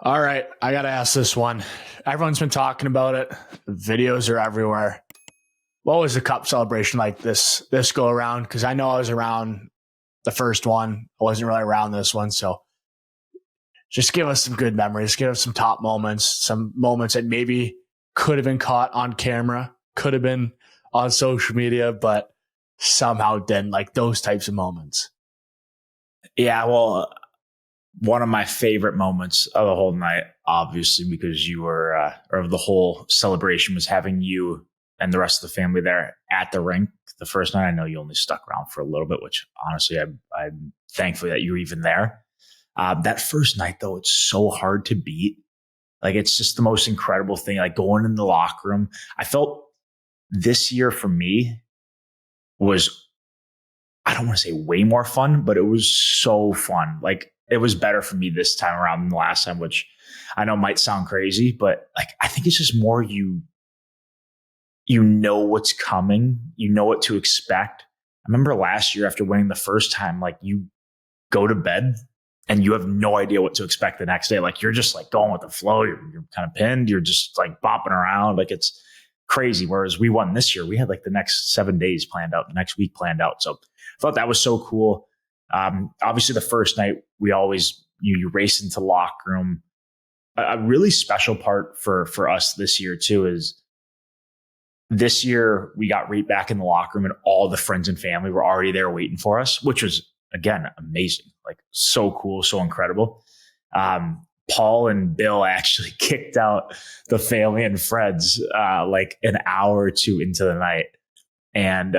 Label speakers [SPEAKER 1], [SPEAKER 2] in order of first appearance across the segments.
[SPEAKER 1] All right, I got to ask this one. Everyone's been talking about it. The videos are everywhere. What was the cup celebration like this go around? Because I know I was around the first one. I wasn't really around this one. So just give us some good memories. Give us some top moments, some moments that maybe could have been caught on camera, could have been on social media, but somehow didn't, like those types of moments.
[SPEAKER 2] Yeah, well, one of my favorite moments of the whole night, obviously, because you were, or the whole celebration was having you and the rest of the family there at the rink the first night. I know you only stuck around for a little bit, which honestly, I'm thankful that you were even there. That first night, though, it's so hard to beat. Like, it's just the most incredible thing. Like, going in the locker room, I felt this year for me was, I don't want to say way more fun, but it was so fun. Like, it was better for me this time around than the last time, which I know might sound crazy, but like, I think it's just more you know what's coming. You know what to expect. I remember last year after winning the first time, like, you go to bed and you have no idea what to expect the next day. Like, you're just like going with the flow. You're kind of pinned. You're just like bopping around. Like, it's crazy. Whereas we won this year, we had like the next 7 days planned out, the next week planned out. So I thought that was so cool. Obviously the first night we always, you race into locker room. A really special part for us this year too is this year we got right back in the locker room and all the friends and family were already there waiting for us, which was, again, amazing. Like, so cool, so incredible. Paul and Bill actually kicked out the family and friends like an hour or two into the night. And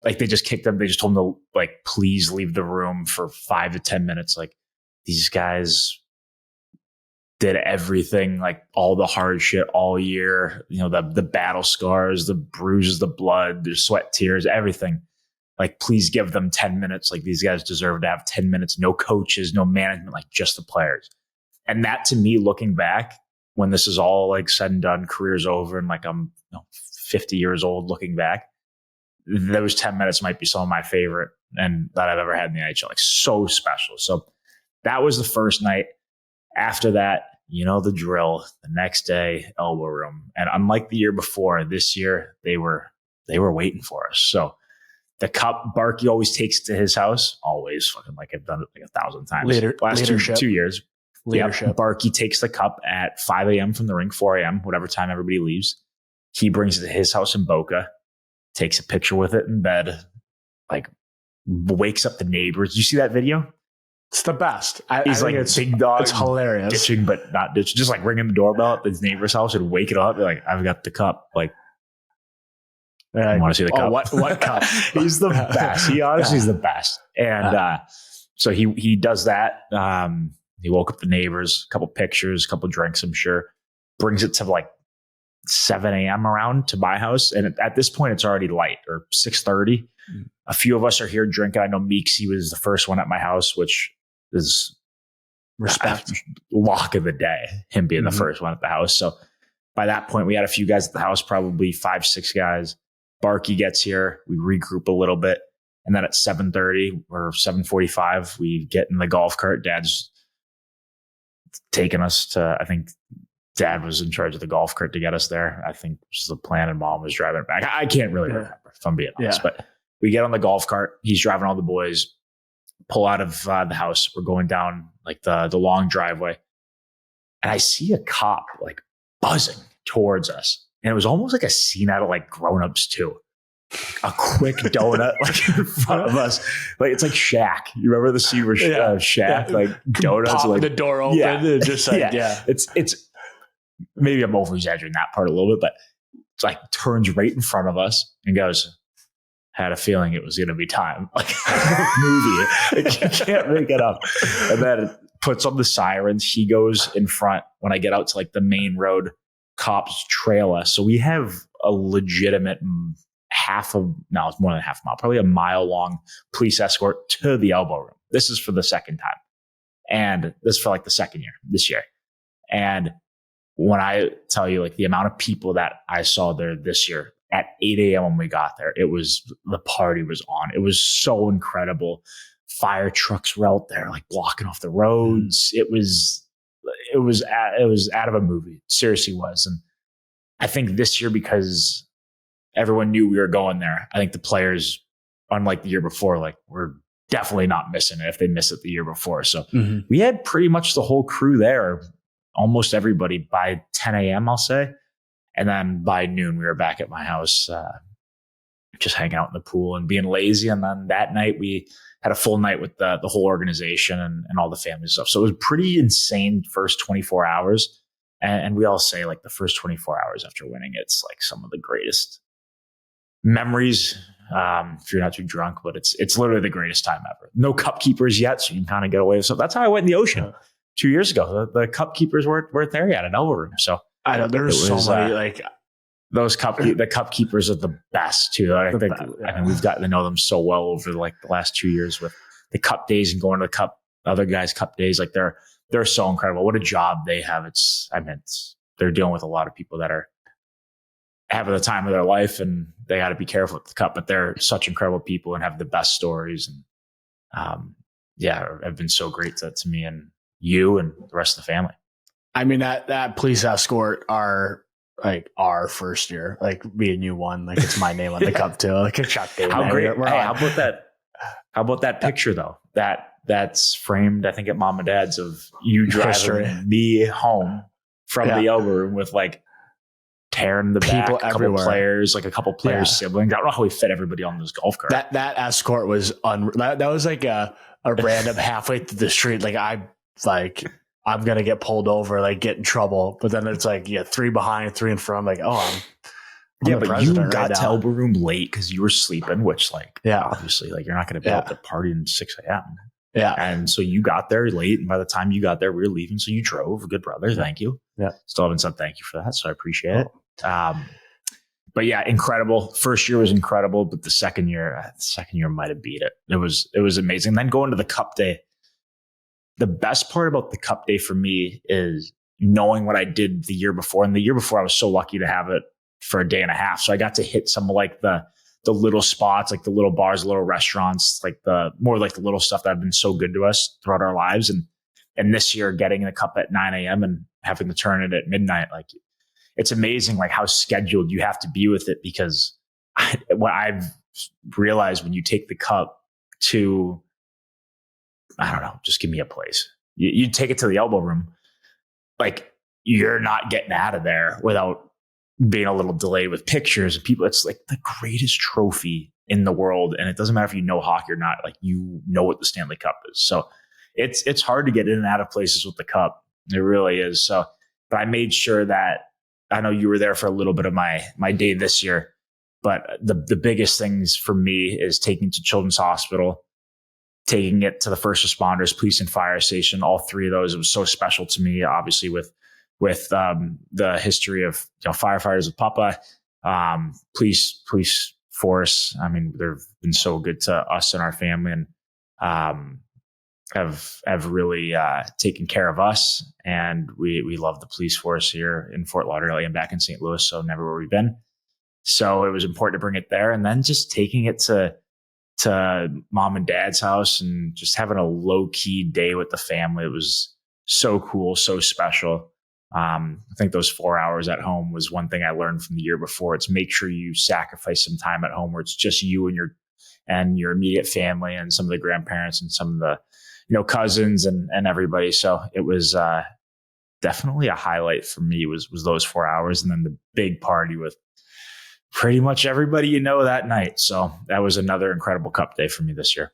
[SPEAKER 2] like, they just kicked them. They just told them to, like, please leave the room for 5 to 10 minutes. Like, these guys did everything, like all the hard shit all year, you know, the battle scars, the bruises, the blood, the sweat, tears, everything. Like, please give them 10 minutes. Like, these guys deserve to have 10 minutes. No coaches, no management, like just the players. And that, to me, looking back, when this is all like said and done, career's over, and like I'm 50 years old looking back, those 10 minutes might be some of my favorite and that I've ever had in the NHL. Like, so special. So that was the first night. After that, you know the drill. The next day, elbow room. And unlike the year before, this year they were waiting for us. So the cup, Barkey always takes to his house. Always, fucking, like, I've done it like 1,000 times. Last
[SPEAKER 1] leadership.
[SPEAKER 2] 2 years.
[SPEAKER 1] Leadership.
[SPEAKER 2] Yep. Barkey takes the cup at 5 a.m. from the rink, 4 a.m., whatever time everybody leaves. He brings it to his house in Boca, takes a picture with it in bed, like, wakes up the neighbors. You see that video?
[SPEAKER 1] It's the best.
[SPEAKER 2] He's like, it's big dog.
[SPEAKER 1] It's hilarious.
[SPEAKER 2] Ditching, but not ditching. Just like ringing the doorbell at his neighbor's house and waking up. Be like, I've got the cup. Like, I want to see the cup.
[SPEAKER 1] What cup?
[SPEAKER 2] He's the best. He honestly is the best. And so he does that. He woke up the neighbors, a couple pictures, a couple drinks, I'm sure. Brings it to like 7 a.m. around to my house. And at this point, it's already light, or 6:30. A few of us are here drinking. I know Meeks, he was the first one at my house, which is
[SPEAKER 1] respect.
[SPEAKER 2] Lock of the day, him being the first one at the house. So by that point, we had a few guys at the house, probably 5, 6 guys. Barkey gets here. We regroup a little bit. And then at 7:30 or 7:45, we get in the golf cart. Dad's taking us to, I think Dad was in charge of the golf cart to get us there. I think this was the plan, and Mom was driving it back. I can't really remember, if I'm being honest. But we get on the golf cart. He's driving all the boys, pull out of the house. We're going down like the long driveway. And I see a cop like buzzing towards us. And it was almost like a scene out of like Grown Ups 2. A quick donut like in front of us. Like, it's like Shaq. You remember the scene where Shaq, like, donuts,
[SPEAKER 1] pop
[SPEAKER 2] like
[SPEAKER 1] the door open and just like,
[SPEAKER 2] It's maybe I'm over exaggerating that part a little bit, but it's like turns right in front of us and goes, had a feeling it was going to be time. Like, movie. You can't make it up. And then it puts on the sirens. He goes in front. When I get out to like the main road, cops trail us. So we have a legitimate it's more than half a mile, probably a mile long police escort to the elbow room. This is for the second time. And this is for like the second year, this year. And when I tell you, like, the amount of people that I saw there this year at 8 a.m. when we got there, the party was on. It was so incredible. Fire trucks were out there, like, blocking off the roads. It was it was out of a movie. It seriously was. And I think this year, because everyone knew we were going there, I think the players, unlike the year before, like, we're definitely not missing it if they miss it the year before. So we had pretty much the whole crew there, almost everybody, by 10 a.m., I'll say. And then by noon, we were back at my house, just hanging out in the pool and being lazy. And then that night, we had a full night with the whole organization and all the family stuff. So it was pretty insane first 24 hours. And we all say, like, the first 24 hours after winning, it's like some of the greatest memories, if you're not too drunk, but it's literally the greatest time ever. No cup keepers yet, so you can kind of get away with stuff. That's how I went in the ocean 2 years ago. The cup keepers weren't there yet at Elbow Room. So
[SPEAKER 1] I know there's so many, like,
[SPEAKER 2] those the cup keepers are the best too. I mean, we've gotten to know them so well over like the last 2 years with the cup days and going to the other guys' cup days. Like, they're so incredible. What a job they have. They're dealing with a lot of people that are having the time of their life, and they got to be careful with the cup, but they're such incredible people and have the best stories. And have been so great to me and you and the rest of the family.
[SPEAKER 1] I mean, that police escort, our first year, like, me and you won, like, it's my name on the cup too. Like, Tkachuk Day.
[SPEAKER 2] How great. How about that picture though? That's framed, I think, at Mom and Dad's, of you driving me home from the Elbow Room with, like, tearing the
[SPEAKER 1] people
[SPEAKER 2] back,
[SPEAKER 1] everywhere.
[SPEAKER 2] A couple players' siblings. I don't know how we fit everybody on this golf cart.
[SPEAKER 1] That escort was that was like a random halfway through the street. Like, I'm gonna get pulled over, like, get in trouble. But then it's like, three behind, three in front. I'm like, I'm
[SPEAKER 2] but you got to Elbow Room late because you were sleeping, which, like, obviously, like, you're not going to be able to party in 6 a.m.
[SPEAKER 1] Yeah.
[SPEAKER 2] And so you got there late, and by the time you got there, we were leaving. So you drove. Good brother. Thank you.
[SPEAKER 1] Yeah.
[SPEAKER 2] Still haven't said thank you for that, so I appreciate it. But yeah, incredible. First year was incredible, but the second year might have beat it. It was amazing. Then going to the Cup Day. The best part about the Cup Day for me is knowing what I did the year before. And the year before, I was so lucky to have it for a day and a half. So I got to hit some of, like, the little spots, like the little bars, little restaurants, like the little stuff that have been so good to us throughout our lives. And this year, getting the cup at 9 a.m. and having to turn it at midnight, like, it's amazing, like, how scheduled you have to be with it, because what I've realized, when you take the cup to, I don't know, just give me a place. You take it to the Elbow Room, like, you're not getting out of there without being a little delayed with pictures and people. It's like the greatest trophy in the world. And it doesn't matter if you know hockey or not, like, you know what the Stanley Cup is. So it's hard to get in and out of places with the cup. It really is. So, but I made sure that, I know you were there for a little bit of my day this year, but the biggest things for me is taking to Children's Hospital, taking it to the first responders, police and fire station. All three of those, it was so special to me, obviously, with the history of, firefighters with Papa, police force. I mean, they've been so good to us and our family, and have really taken care of us. And we love the police force here in Fort Lauderdale and back in St. Louis, so never where we've been. So it was important to bring it there, and then just taking it to Mom and Dad's house and just having a low key day with the family. It was so cool, so special. I think those 4 hours at home was one thing I learned from the year before. It's make sure you sacrifice some time at home where it's just you and your immediate family and some of the grandparents and some of the, cousins and everybody. So it was definitely a highlight for me was those 4 hours. And then the big party with pretty much everybody that night. So that was another incredible Cup Day for me this year.